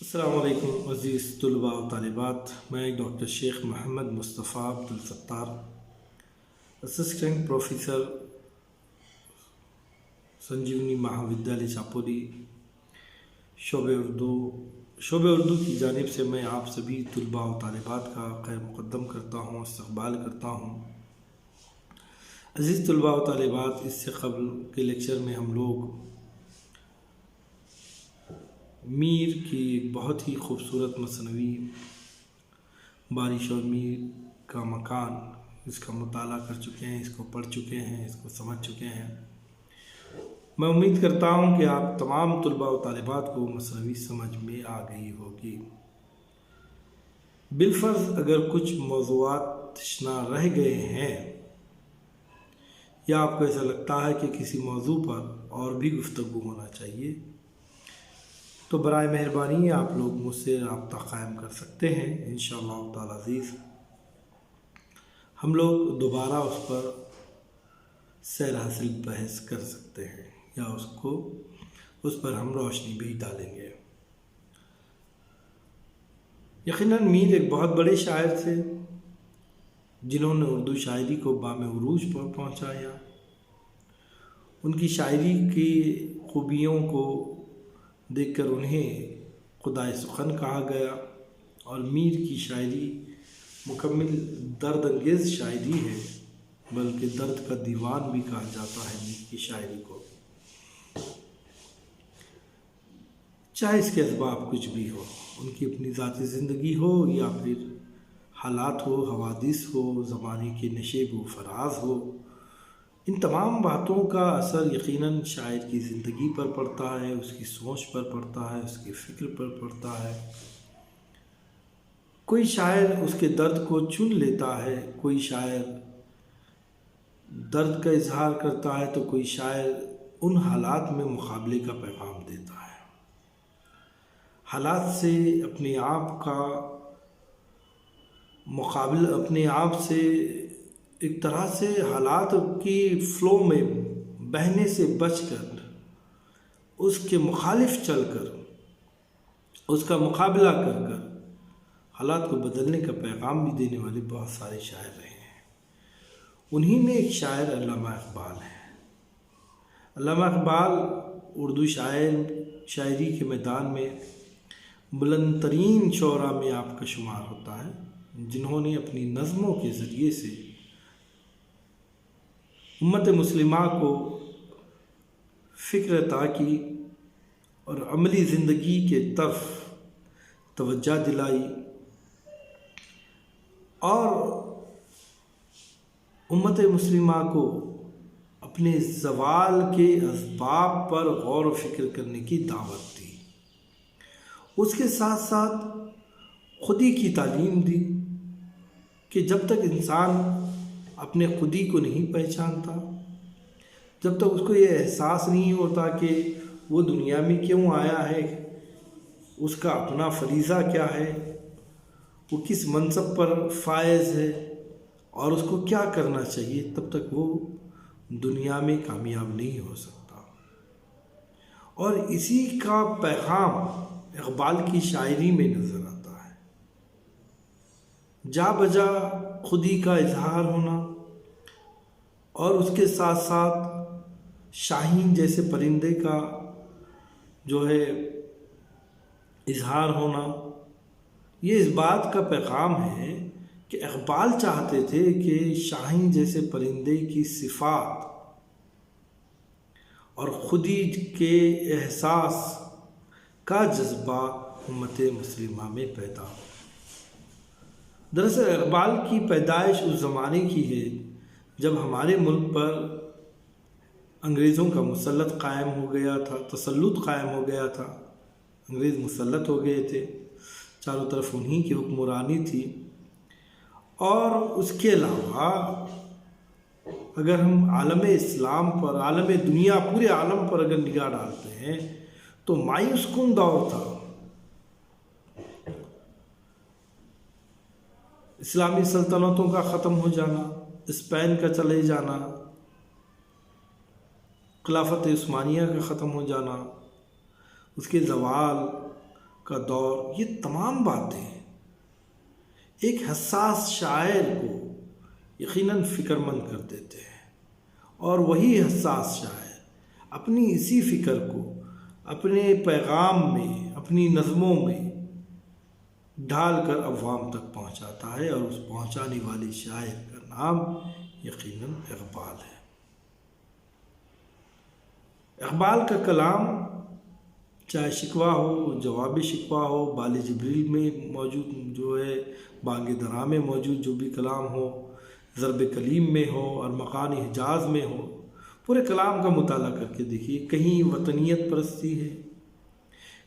السلام علیکم عزیز طلباء و طالبات. میں ڈاکٹر شیخ محمد مصطفیٰ عبدالستار، اسسٹنٹ پروفیسر سنجیونی مہا ودیالیہ چاپولی، شعبہ اردو کی جانب سے میں آپ سبھی طلباء و طالبات کا خیر مقدم کرتا ہوں، استقبال کرتا ہوں. عزیز طلباء و طالبات، اس سے قبل کے لیکچر میں ہم لوگ میر کی ایک بہت ہی خوبصورت مثنوی بارش اور میر کا مکان، اس کا مطالعہ کر چکے ہیں، اس کو پڑھ چکے ہیں، اس کو سمجھ چکے ہیں. میں امید کرتا ہوں کہ آپ تمام طلباء و طالبات کو مثنوی سمجھ میں آ گئی ہوگی. بالفرض اگر کچھ موضوعات تشنا رہ گئے ہیں یا آپ کو ایسا لگتا ہے کہ کسی موضوع پر اور بھی گفتگو ہونا چاہیے، تو برائے مہربانی آپ لوگ مجھ سے رابطہ قائم کر سکتے ہیں. انشاءاللہ تعالی عزیز ہم لوگ دوبارہ اس پر سیر حاصل بحث کر سکتے ہیں یا اس پر ہم روشنی بھی ڈالیں گے. یقیناً میر ایک بہت بڑے شاعر تھے جنہوں نے اردو شاعری کو بام عروج پر پہنچایا. ان کی شاعری کی خوبیوں کو دیکھ کر انہیں خدائے سخن کہا گیا، اور میر کی شاعری مکمل درد انگیز شاعری ہے، بلکہ درد کا دیوان بھی کہا جاتا ہے میر کی شاعری کو. چاہے اس کے اسباب کچھ بھی ہو، ان کی اپنی ذاتی زندگی ہو یا پھر حالات ہو، حوادث ہو، زمانے کے نشیب و فراز ہو، ان تمام باتوں کا اثر یقیناً شاعر کی زندگی پر پڑتا ہے، اس کی سوچ پر پڑتا ہے، اس کی فکر پر پڑتا ہے. کوئی شاعر اس کے درد کو چن لیتا ہے، کوئی شاعر درد کا اظہار کرتا ہے، تو کوئی شاعر ان حالات میں مقابلے کا پیغام دیتا ہے. حالات سے اپنے آپ سے ایک طرح سے حالات کی فلو میں بہنے سے بچ کر، اس کے مخالف چل کر، اس کا مقابلہ کر حالات کو بدلنے کا پیغام بھی دینے والے بہت سارے شاعر رہے ہیں. انہی میں ایک شاعر علامہ اقبال ہیں. علامہ اقبال اردو شاعری کے میدان میں بلند ترین شعراء میں آپ کا شمار ہوتا ہے، جنہوں نے اپنی نظموں کے ذریعے سے امت مسلمہ کو فکر عطا کی اور عملی زندگی کے طرف توجہ دلائی، اور امت مسلمہ کو اپنے زوال کے اسباب پر غور و فکر کرنے کی دعوت دی. اس کے ساتھ ساتھ خودی کی تعلیم دی کہ جب تک انسان اپنے خودی کو نہیں پہچانتا، جب تک اس کو یہ احساس نہیں ہوتا کہ وہ دنیا میں کیوں آیا ہے، اس کا اپنا فریضہ کیا ہے، وہ کس منصب پر فائز ہے اور اس کو کیا کرنا چاہیے، تب تک وہ دنیا میں کامیاب نہیں ہو سکتا. اور اسی کا پیغام اقبال کی شاعری میں نظر آتا ہے. جا بجا خودی کا اظہار ہونا، اور اس کے ساتھ ساتھ شاہین جیسے پرندے کا جو ہے اظہار ہونا، یہ اس بات کا پیغام ہے کہ اقبال چاہتے تھے کہ شاہین جیسے پرندے کی صفات اور خودی کے احساس کا جذبہ امت مسلمہ میں پیدا ہو. دراصل اقبال کی پیدائش اس زمانے کی ہے جب ہمارے ملک پر انگریزوں کا تسلط قائم ہو گیا تھا. انگریز مسلط ہو گئے تھے، چاروں طرف انہی کی حکمرانی تھی. اور اس کے علاوہ اگر ہم عالم اسلام پر، عالم دنیا، پورے عالم پر اگر نگاہ ڈالتے ہیں تو مایوس کن دور تھا. اسلامی سلطنتوں کا ختم ہو جانا، اسپین کا چلے جانا، خلافت عثمانیہ کا ختم ہو جانا، اس کے زوال، کا دور، یہ تمام باتیں ایک حساس شاعر کو یقیناً فکر مند کر دیتے ہیں، اور وہی حساس شاعر اپنی اسی فکر کو اپنے پیغام میں، اپنی نظموں میں ڈھال کر عوام تک پہنچاتا ہے، اور اس پہنچانے والے شاعر کا نام یقیناً اقبال ہے۔ اقبال کا کلام چاہے شکوہ ہو، جواب شکوہ ہو، بال جبریل میں موجود جو ہے، بانگ درا میں موجود جو بھی کلام ہو، ضرب کلیم میں ہو، اور مقامی حجاز میں ہو، پورے کلام کا مطالعہ کر کے دیکھیے، کہیں وطنیت پرستی ہے،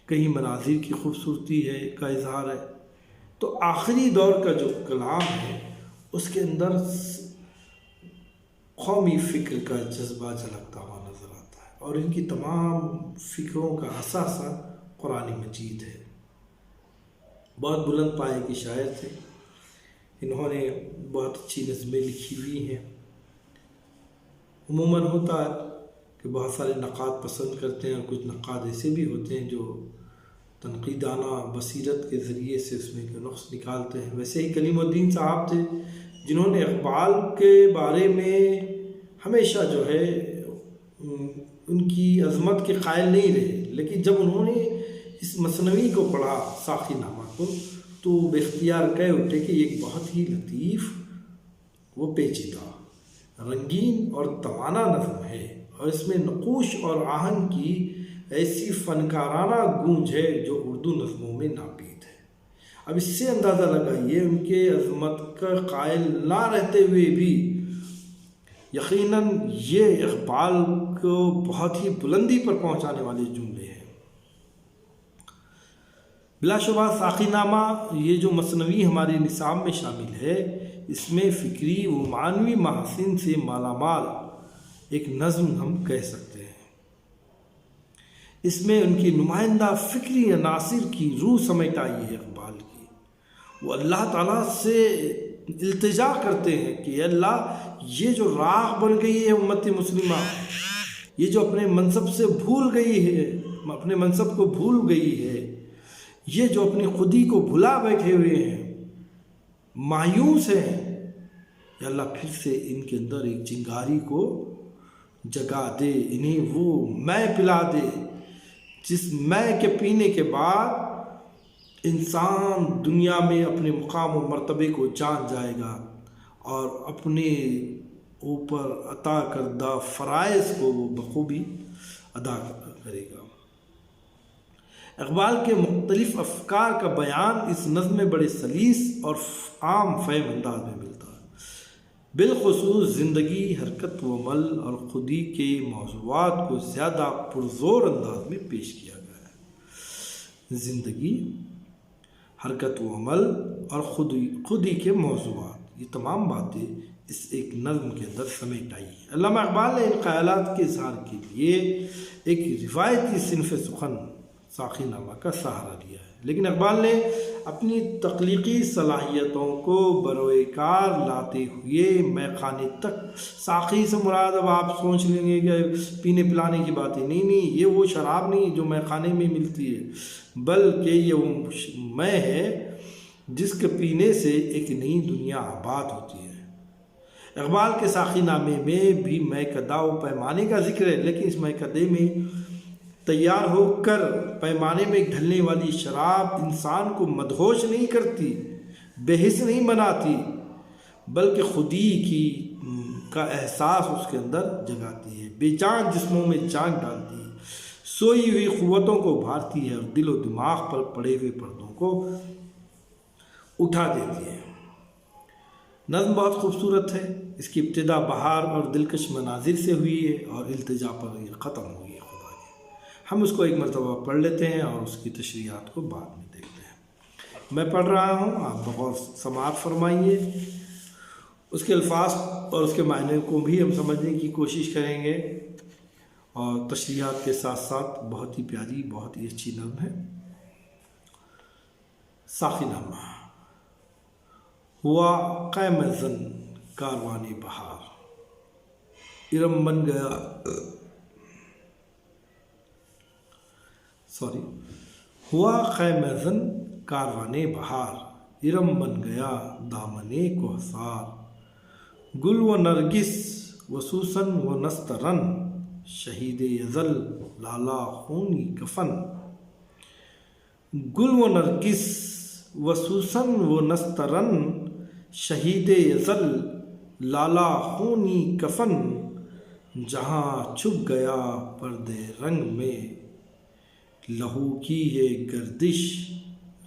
کہیں مناظر کی خوبصورتی ہے کا اظہار ہے، تو آخری دور کا جو کلام ہے اس کے اندر قومی فکر کا جذبہ جھلکتا ہوا نظر آتا ہے، اور ان کی تمام فکروں کا اثاثہ قرآن مجید ہے۔ بہت بلند پائے کے شاعر تھے، انہوں نے بہت اچھی نظمیں لکھی ہوئی ہیں۔ عموماً ہوتا ہے کہ بہت سارے نقاد پسند کرتے ہیں، اور کچھ نقاد ایسے بھی ہوتے ہیں جو تنقیدانہ بصیرت کے ذریعے سے اس میں نقص نکالتے ہیں۔ ویسے ہی کلیم الدین صاحب تھے جنہوں نے اقبال کے بارے میں ہمیشہ جو ہے ان کی عظمت کے قائل نہیں رہے، لیکن جب انہوں نے اس مثنوی کو پڑھا، ساقی نامہ کو، تو بے اختیار کہہ اٹھے کہ یہ ایک بہت ہی لطیف و پیچیدہ، رنگین اور توانا نظم ہے، اور اس میں نقوش اور آہنگ کی ایسی فنکارانہ گونج ہے جو اردو نظموں میں ناپید ہے۔ اب اس سے اندازہ لگائیے ان کے عظمت کا قائل نہ رہتے ہوئے بھی یقیناً یہ اقبال کو بہت ہی بلندی پر پہنچانے والے جملے ہیں۔ بلا شبہ ساقی نامہ یہ جو مثنوی ہمارے نصاب میں شامل ہے، اس میں فکری و معنوی محاسن سے مالا مال ایک نظم ہم کہہ سکتے ہیں۔ اس میں ان کی نمائندہ فکری عناصر کی روح سمیٹ آئی ہے اقبال کی۔ وہ اللہ تعالیٰ سے التجا کرتے ہیں کہ اللہ، یہ جو راہ بن گئی ہے امت مسلمہ، یہ جو اپنے منصب سے بھول گئی ہے، اپنے منصب کو بھول گئی ہے، یہ جو اپنی خودی کو بھلا بیٹھے ہوئے ہیں، مایوس ہیں، یا اللہ پھر سے ان کے اندر ایک چنگاری کو جگا دے، انہیں وہ میں پلا دے جس میں کے پینے کے بعد انسان دنیا میں اپنے مقام و مرتبے کو جان جائے گا، اور اپنے اوپر عطا کردہ فرائض کو وہ بخوبی ادا کرے گا۔ اقبال کے مختلف افکار کا بیان اس نظم میں بڑے سلیس اور عام فہم انداز میں ملتا ہے۔ بالخصوص زندگی، حرکت و عمل اور خودی کے موضوعات کو زیادہ پرزور انداز میں پیش کیا گیا ہے۔ زندگی، حرکت و عمل اور خودی کے موضوعات، یہ تمام باتیں اس ایک نظم کے اندر سمیٹ آئی ہیں۔ علامہ اقبال نے ان خیالات کے اظہار کے لیے ایک روایتی صنف سخن ساقی نامہ کا سہارا لیا ہے، لیکن اقبال نے اپنی تخلیقی صلاحیتوں کو بروئے کار لاتے ہوئے میں خانے تک، ساقی سے مراد اب آپ سوچ لیں گے کہ پینے پلانے کی باتیں نہیں، یہ وہ شراب نہیں جو میں خانے میں ملتی ہے، بلکہ یہ وہ میں ہے جس کے پینے سے ایک نئی دنیا آباد ہوتی ہے۔ اقبال کے ساقی نامے میں بھی میکدہ و پیمانے کا ذکر ہے، لیکن اس میکدے میں تیار ہو کر پیمانے میں ڈھلنے والی شراب انسان کو مدہوش نہیں کرتی، بے حس نہیں بناتی، بلکہ خودی کا احساس اس کے اندر جگاتی ہے، بے جان جسموں میں جان ڈالتی ہے، سوئی ہوئی قوتوں کو ابھارتی ہے، اور دل و دماغ پر پڑے ہوئے پردوں کو اٹھا دیتی ہے۔ نظم بہت خوبصورت ہے، اس کی ابتدا بہار اور دلکش مناظر سے ہوئی ہے، اور التجا پر یہ ختم ہوئی ہے خدا کی۔ ہم اس کو ایک مرتبہ پڑھ لیتے ہیں اور اس کی تشریحات کو بعد میں دیکھتے ہیں۔ میں پڑھ رہا ہوں، آپ بغور سماعت فرمائیے، اس کے الفاظ اور اس کے معنی کو بھی ہم سمجھنے کی کوشش کریں گے، اور تشریحات کے ساتھ ساتھ بہت ہی پیاری، بہت ہی اچھی نظم ہے۔ ساقی نامہ۔ ہوا قیم زن کاروان بہار، ارم بن گیا ہوا خیمہ زن کاروانے بہار، ارم بن گیا دامنے کو حصار، گل و نرگس و سوسن و نسترن، شہید ازل لالا خونی کفن، گل و نرگس و سوسن و نسترن، شہید ازل لالا خونی کفن، جہاں چھپ گیا پردے رنگ میں، لہو کی ہے گردش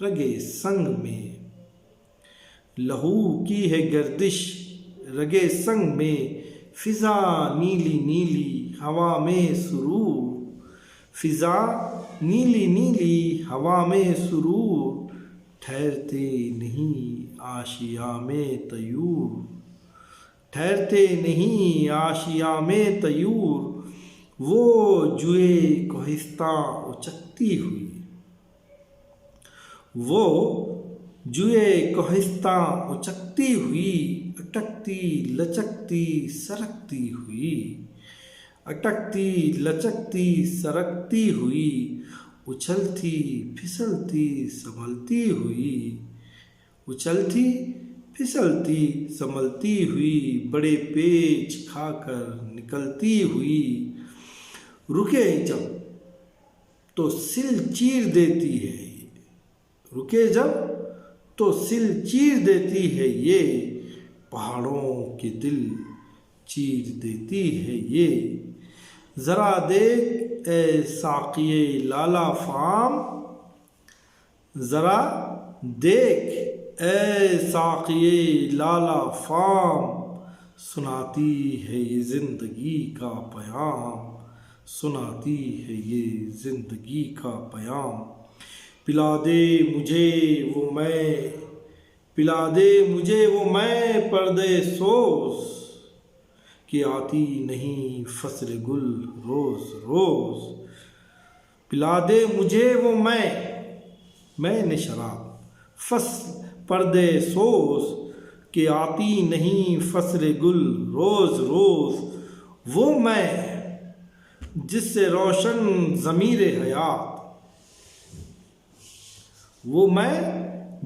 رگے سنگ میں، لہو کی ہے گردش رگے سنگ میں، فضا نیلی نیلی ہوا میں سرور، فضا نیلی نیلی ہوا میں سرور، ٹھہرتے نہیں آشیا میں طیور، ٹھہرتے نہیں آشیا میں طیور، وہ جوئے کوہستاں اچکتی ہوئی، وہ جوئے کوہستاں اچکتی ہوئی، اٹکتی لچکتی سرکتی ہوئی، اٹکتی لچکتی سرکتی ہوئی، اچھلتی پھسلتی سنبھلتی ہوئی، اچھلتی پھسلتی سنبھلتی ہوئی، بڑے پیچ کھا کر نکلتی ہوئی، رکے جب تو سل چیر دیتی ہے، رکے جب تو سل چیر دیتی ہے یہ، پہاڑوں کے دل چیر دیتی ہے یہ، ذرا دیکھ اے ساقیے لالا فام، ذرا دیکھ اے ساقیے لالا فام، سناتی ہے یہ زندگی کا پیام، سناتی ہے یہ زندگی کا پیام، پلا دے مجھے وہ میں، پلا دے مجھے وہ میں پردے سوز، کہ آتی نہیں فصل گل روز روز، پلا دے مجھے وہ میں نے شراب پردے سوز، کہ آتی نہیں فصل گل روز روز، وہ میں جس سے روشن ضمیر حیات، وہ میں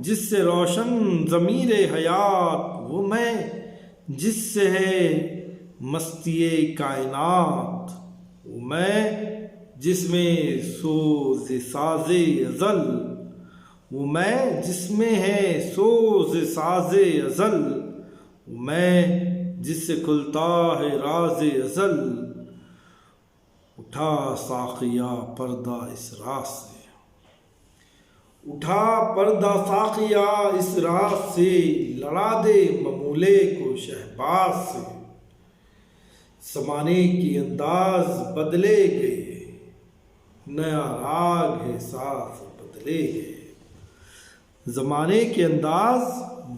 جس سے روشن ضمیر حیات، وہ میں جس سے ہے مستی کائنات، وہ میں جس میں سوز ساز ازل، وہ میں جس میں ہے سوز ساز ازل، وہ میں جس سے کھلتا ہے راز ازل، اٹھا ساقیہ پردہ اس راز سے، اٹھا پردہ ساقیہ اس راز سے، لڑا دے ممولے کو شہباز سے، زمانے کے انداز بدلے گئے، نیا راگ ہے ساز بدلے گئے، زمانے کے انداز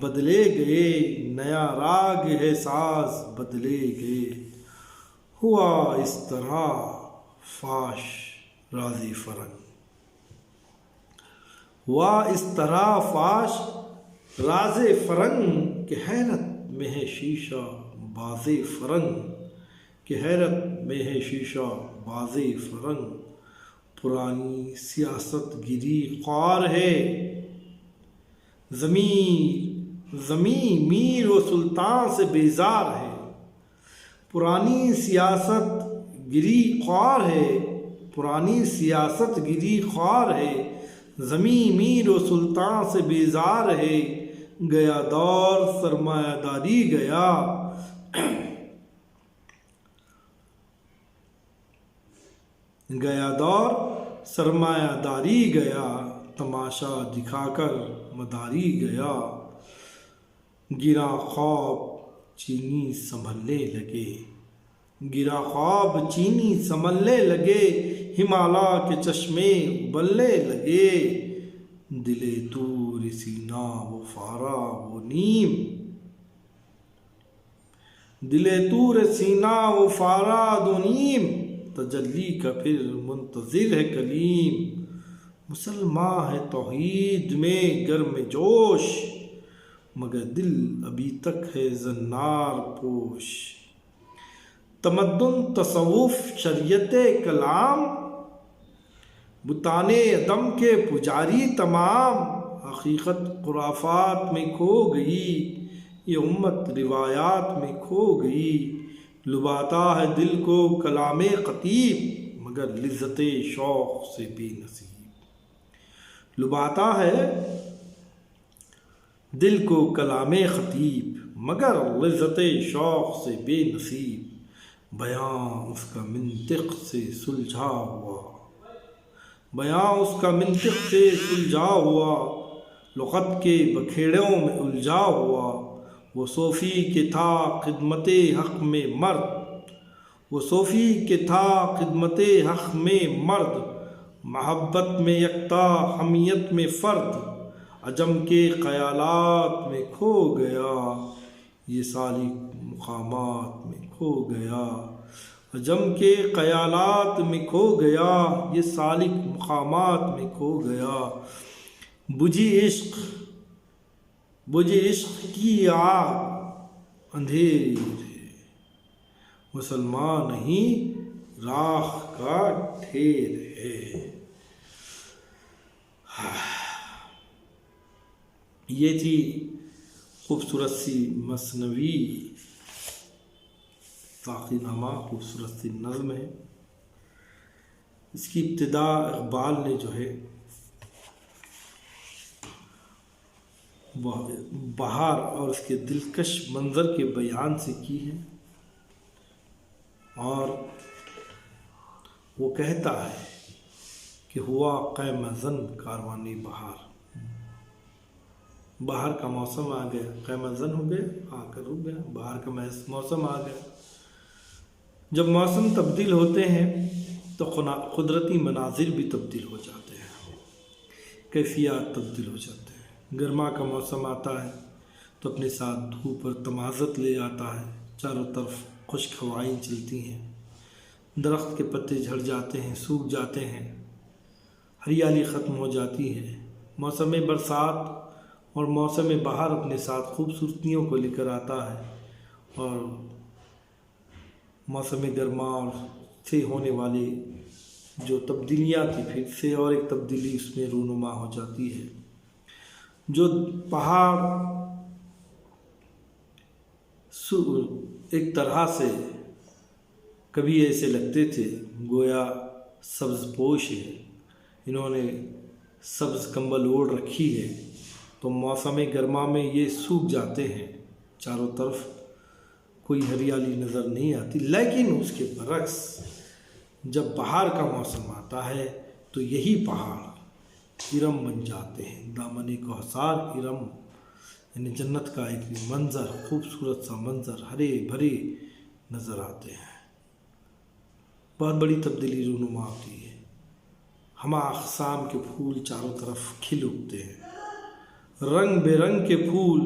بدلے گئے، نیا راگ ہے ساز بدلے گئے، ہوا اس طرح فاش راز فرنگ، ہوا اس طرح فاش راز فرنگ، کہ حیرت میں ہے شیشہ باز فرنگ، کہ حیرت میں ہے شیشہ باز فرنگ، پرانی سیاست گری خوار ہے، زمیں میر و سلطان سے بیزار ہے، پرانی سیاست گری خوار ہے، پرانی سیاست گری خوار ہے، زمیں میر و سلطان سے بیزار ہے، گیا دور سرمایہ داری گیا، گیا دور سرمایہ داری گیا، تماشا دکھا کر مداری گیا، گرا خواب چینی سنبھلنے لگے، گرا خواب چینی سنبھلنے لگے، ہمالا کے چشمے ابلنے لگے، دل طور سینہ و فارا و نیم، دل طور سینہ و فارا و نیم، تجلی کا پھر منتظر ہے کلیم، مسلمان ہے توحید میں گرم جوش، مگر دل ابھی تک ہے زنار پوش، تمدن تصوف شریعت کلام، بتانے عدم کے پجاری تمام، حقیقت خرافات میں کھو گئی، یہ امت روایات میں کھو گئی۔ لباتا ہے دل کو کلام خطیب، مگر لذت شوق سے بے نصیب۔ لباتا ہے دل کو کلام خطیب، مگر لذت شوق سے بے نصیب۔ بیاں اس کا منطق سے سلجھا ہوا، بیاں اس کا منطق سے سلجھا ہوا، لغت کے بکھیڑوں میں الجھا ہوا۔ وہ صوفی کہ تھا خدمت حق میں مرد، وہ صوفی کہ تھا خدمت حق میں مرد، محبت میں یکتا حمیت میں فرد، عجم کے خیالات میں کھو گیا، یہ سالک مقامات میں کھو گیا۔ عجم کے خیالات میں کھو گیا، یہ سالک مقامات میں کھو گیا۔ بجھی عشق کی آگ اندھیری ہے، مسلمان نہیں راکھ کا ڈھیر ہے۔ یہ تھی خوبصورت سی مثنوی ساقی نامہ، خوبصورت سی نظم ہے۔ اس کی ابتدا اقبال نے جو ہے بہار اور اس کے دلکش منظر کے بیان سے کی ہے، اور وہ کہتا ہے کہ ہوا قیم زن کاروانی بہار، بہار کا موسم آ گیا، قیم زن ہو گیا، آ کر رک گیا، بہار کا موسم آ گیا۔ جب موسم تبدیل ہوتے ہیں تو قدرتی مناظر بھی تبدیل ہو جاتے ہیں، کیفیات تبدیل ہو جاتے ہیں۔ گرما کا موسم آتا ہے تو اپنے ساتھ دھوپ اور تمازت لے آتا ہے، چاروں طرف خشک ہوائیں چلتی ہیں، درخت کے پتے جھڑ جاتے ہیں، سوکھ جاتے ہیں، ہریالی ختم ہو جاتی ہے۔ موسم برسات اور موسم بہار اپنے ساتھ خوبصورتیوں کو لے کر آتا ہے، اور موسم گرما سے ہونے والی جو تبدیلیاں تھیں پھر سے اور ایک تبدیلی اس میں رونما ہو جاتی ہے۔ جو پہاڑ ایک طرح سے کبھی ایسے لگتے تھے گویا سبز پوش ہے، انہوں نے سبز کمبل اوڑھ رکھی ہے، تو موسم گرما میں یہ سوکھ جاتے ہیں، چاروں طرف کوئی ہریالی نظر نہیں آتی۔ لیکن اس کے برعکس جب بہار کا موسم آتا ہے تو یہی پہاڑ ارم بن جاتے ہیں، دامن کوثر ارم، یعنی جنت کا ایک منظر، خوبصورت سا منظر، ہرے بھرے نظر آتے ہیں۔ بہت بڑی تبدیلی رونما ہوتی ہے، ہمہ اقسام کے پھول چاروں طرف کھل اٹھتے ہیں، رنگ بے رنگ کے پھول،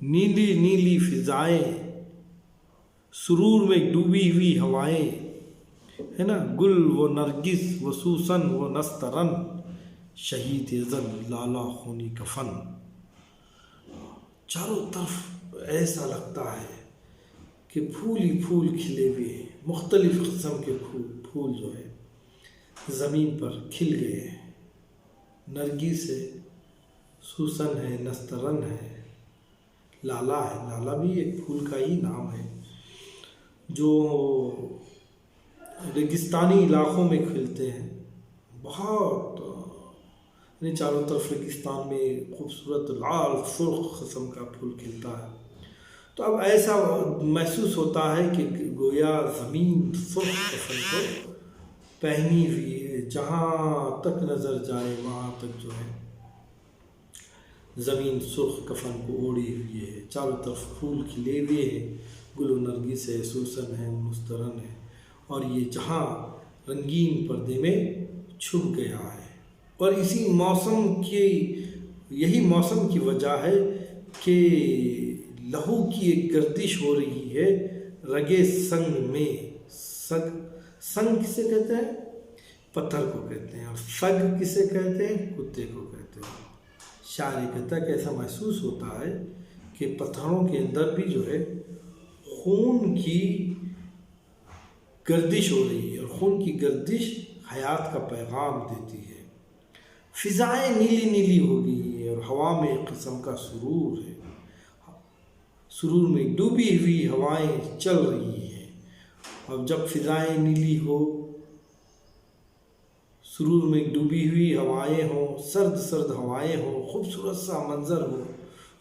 نیلی نیلی فضائیں، سرور میں ڈوبی ہوئی ہوائیں، ہے نا، گل و نرگس و سوسن و نسترن، شہید ازل لالا خونی کفن۔ چاروں طرف ایسا لگتا ہے کہ پھول ہی پھول کھلے ہوئے ہیں، مختلف قسم کے پھول جو ہے زمین پر کھل گئے ہیں، نرگس ہے، سوسن ہے، نسترن ہے، لالا ہے، لالا بھی ایک پھول کا ہی نام ہے جو ریگستانی علاقوں میں کھلتے ہیں، بہت یعنی چاروں طرف ریگستان میں خوبصورت لال سرخ قسم کا پھول کھلتا ہے۔ تو اب ایسا محسوس ہوتا ہے کہ گویا زمین سرخ کفن کو پہنی ہوئی ہے، جہاں تک نظر جائے وہاں تک جو ہے زمین سرخ کفن کو اوڑھی ہوئی ہے، چاروں طرف پھول کھلے ہوئے ہیں، گل و نرگس ہے، سوسن ہے، مسترن ہے، اور یہ جہاں رنگین پردے میں چھپ گیا ہے۔ اور اسی موسم کی یہی موسم کی وجہ ہے کہ لہو کی ایک گردش ہو رہی ہے رگے سنگ میں۔ سنگ کسے کہتے ہیں؟ پتھر کو کہتے ہیں، اور سگ کسے کہتے ہیں؟ کتے کو کہتے ہیں۔ شاعر کہتا ہے کہ ایسا محسوس ہوتا ہے کہ پتھروں کے اندر بھی جو ہے خون کی گردش ہو رہی ہے، اور خون کی گردش حیات کا پیغام دیتی ہے۔ فضائیں نیلی نیلی ہو گئی ہیں اور ہوا میں ایک قسم کا سرور ہے، سرور میں ڈوبی ہوئی ہوائیں چل رہی ہیں۔ اور جب فضائیں نیلی ہو، سرور میں ڈوبی ہوئی ہوائیں ہوں، سرد سرد ہوائیں ہوں، خوبصورت سا منظر ہو،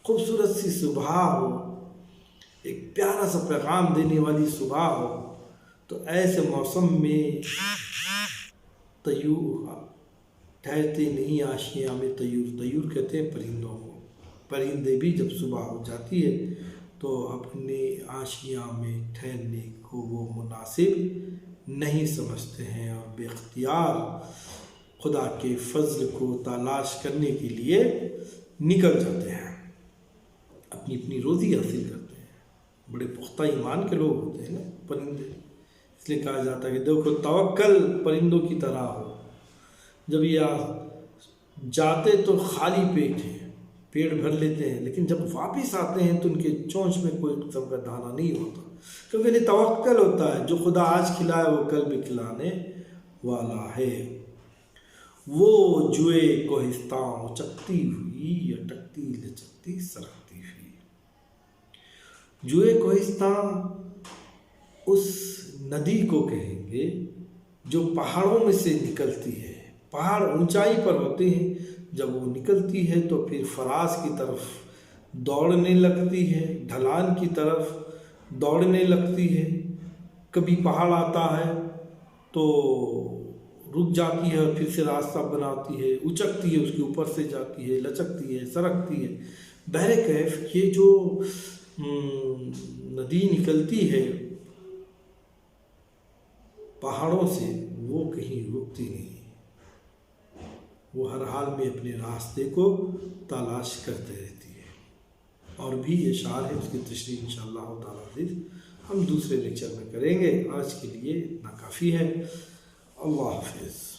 خوبصورت سی صبح ہو، ایک پیارا سا پیغام دینے والی صبح ہو، تو ایسے موسم میں طیور ٹھہرتے نہیں آشیاں میں طیور، طیور کہتے ہیں پرندوں کو۔ پرندے بھی جب صبح ہو جاتی ہے تو اپنے آشیاں میں ٹھہرنے کو وہ مناسب نہیں سمجھتے ہیں اور بے اختیار خدا کے فضل کو تلاش کرنے کے لیے نکل جاتے ہیں، اپنی اپنی روزی حاصل کرتے ہیں۔ بڑے پختہ ایمان کے لوگ ہوتے ہیں نا پرندے، اس لیے کہا جاتا ہے کہ دیکھو توکل پرندوں کی طرح ہو، جب یہ جاتے تو خالی پیٹ ہیں، پیٹ بھر لیتے ہیں، لیکن جب واپس آتے ہیں تو ان کے چونچ میں کوئی قسم کا دانہ نہیں ہوتا، کیونکہ انہیں توکل ہوتا ہے جو خدا آج کھلائے وہ کل بھی کھلانے والا ہے۔ وہ جوئے کوہستاں اچکتی ہوئی، اٹکتی لچکتی سرکتی ہوئی۔ جوئے کوہستاں اس ندی کو کہیں گے جو پہاڑوں میں سے نکلتی ہے۔ پہاڑ اونچائی پر ہوتے ہیں، جب وہ نکلتی ہے تو پھر فراز کی طرف دوڑنے لگتی ہے، ڈھلان کی طرف دوڑنے لگتی ہے۔ کبھی پہاڑ آتا ہے تو رک جاتی ہے، پھر سے راستہ بناتی ہے، اچکتی ہے، اس کے اوپر سے جاتی ہے، لچکتی ہے، سرکتی ہے۔ بہرکیف یہ جو ندی نکلتی ہے پہاڑوں سے، وہ کہیں رکتی نہیں، وہ ہر حال میں اپنے راستے کو تلاش کرتے رہتی ہے۔ اور بھی یہ اشعار ہے، اس کی تشریح انشاءاللہ تعالی ہم دوسرے لیکچر میں کریں گے۔ آج کے لیے اتنا کافی ہے۔ اللہ حافظ۔